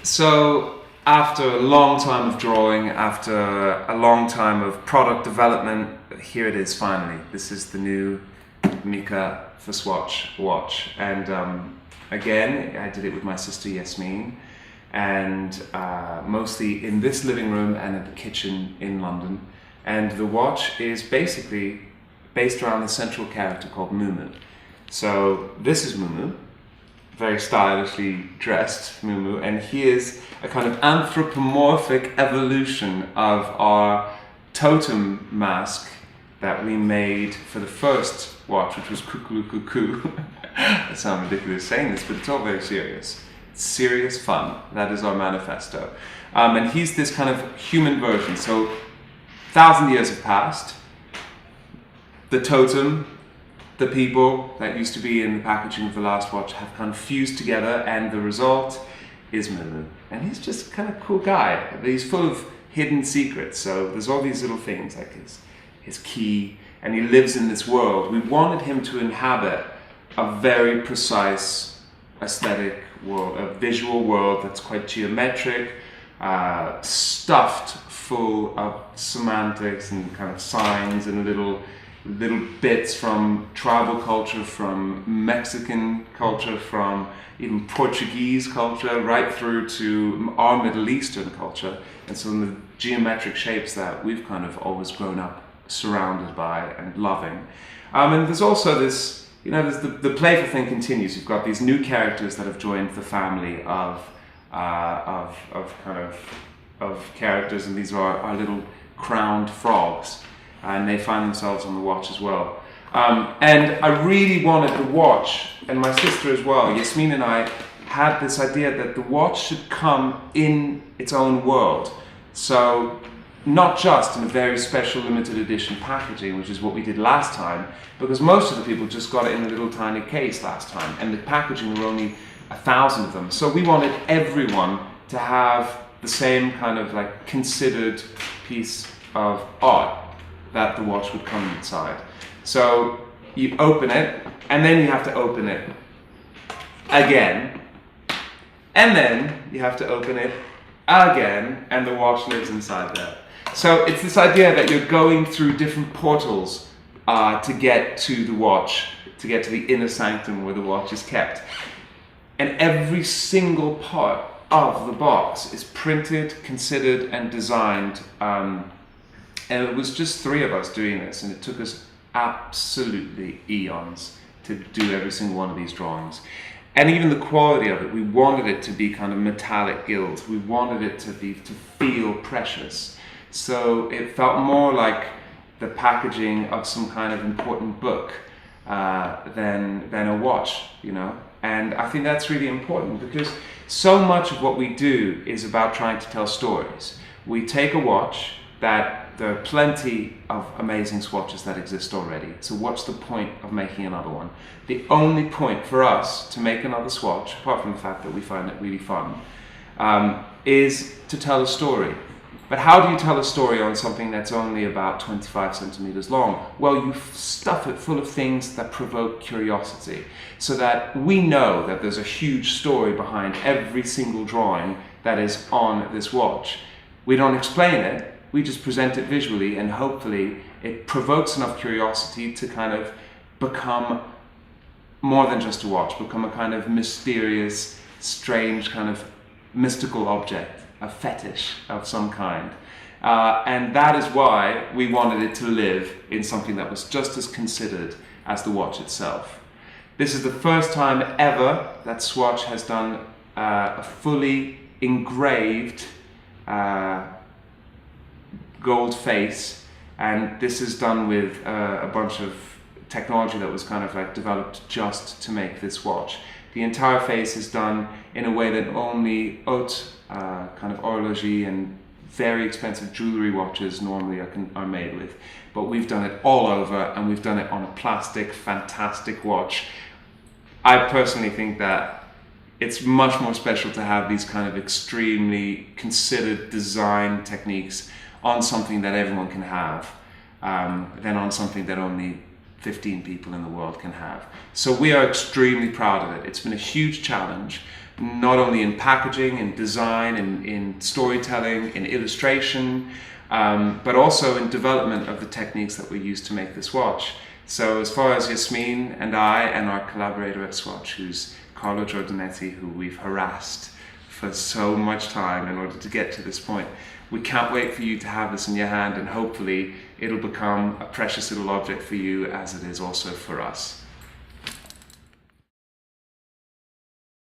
So after a long time of drawing, after a long time of product development, here it is finally. This is the new Mika for Swatch watch. And again, I did it with my sister Yasmin, and mostly in this living room and in the kitchen in London. And the watch is basically based around the central character called Mumu. So this is Mumu, very stylishly dressed Mumu, and he is a kind of anthropomorphic evolution of our totem mask that we made for the first watch, which was Cuckoo Cuckoo. I sound ridiculous saying this, but it's all very serious. It's serious fun. That is our manifesto. And he's this kind of human version. So 1,000 years have passed. The totem, the people that used to be in the packaging of the last watch have kind of fused together, and the result is Mumu. And he's just a kind of cool guy. He's full of hidden secrets. So there's all these little things like his key, and he lives in this world. We wanted him to inhabit a very precise aesthetic world, a visual world that's quite geometric, stuffed full of semantics and kind of signs and little bits from tribal culture, from Mexican culture, from even Portuguese culture, right through to our Middle Eastern culture, and some of the geometric shapes that we've kind of always grown up surrounded by and loving. And there's also this, there's the playful thing continues. You've got these new characters that have joined the family of characters, and these are our little crowned frogs, and they find themselves on the watch as well. And I really wanted the watch, and my sister as well, Yasmin and I, had this idea that the watch should come in its own world. So not just in a very special limited edition packaging, which is what we did last time, because most of the people just got it in a little tiny case last time, and the packaging were only 1,000 of them. So we wanted everyone to have the same kind of like considered piece of art that the watch would come inside. So you open it, and then you have to open it again, and then you have to open it again, and the watch lives inside there. So it's this idea that you're going through different portals to get to the watch, to get to the inner sanctum where the watch is kept. And every single part of the box is printed, considered, and designed. And it was just 3 of us doing this, and it took us absolutely eons to do every single one of these drawings. And even the quality of it, we wanted it to be kind of metallic gilt. We wanted it to feel precious. So it felt more like the packaging of some kind of important book than a watch, And I think that's really important, because so much of what we do is about trying to tell stories. We take a watch that there are plenty of amazing swatches that exist already. So what's the point of making another one? The only point for us to make another swatch, apart from the fact that we find it really fun, is to tell a story. But how do you tell a story on something that's only about 25 centimeters long? Well, you stuff it full of things that provoke curiosity, so that we know that there's a huge story behind every single drawing that is on this watch. We don't explain it, we just present it visually, and hopefully it provokes enough curiosity to kind of become more than just a watch, become a kind of mysterious, strange, kind of mystical object, a fetish of some kind. And that is why we wanted it to live in something that was just as considered as the watch itself. This is the first time ever that Swatch has done a fully engraved gold face, and this is done with a bunch of technology that was kind of like developed just to make this watch. The entire face is done in a way that only haute kind of horlogerie and very expensive jewelry watches normally are made with, but we've done it all over, and we've done it on a plastic, fantastic watch. I personally think that it's much more special to have these kind of extremely considered design techniques on something that everyone can have than on something that only 15 people in the world can have. So we are extremely proud of it. It's been a huge challenge, not only in packaging, in design, in storytelling, in illustration, but also in development of the techniques that we use to make this watch. So as far as Yasmin and I and our collaborator at Swatch, who's Carlo Giordanetti, who we've harassed for so much time in order to get to this point, we can't wait for you to have this in your hand, and hopefully it'll become a precious little object for you as it is also for us.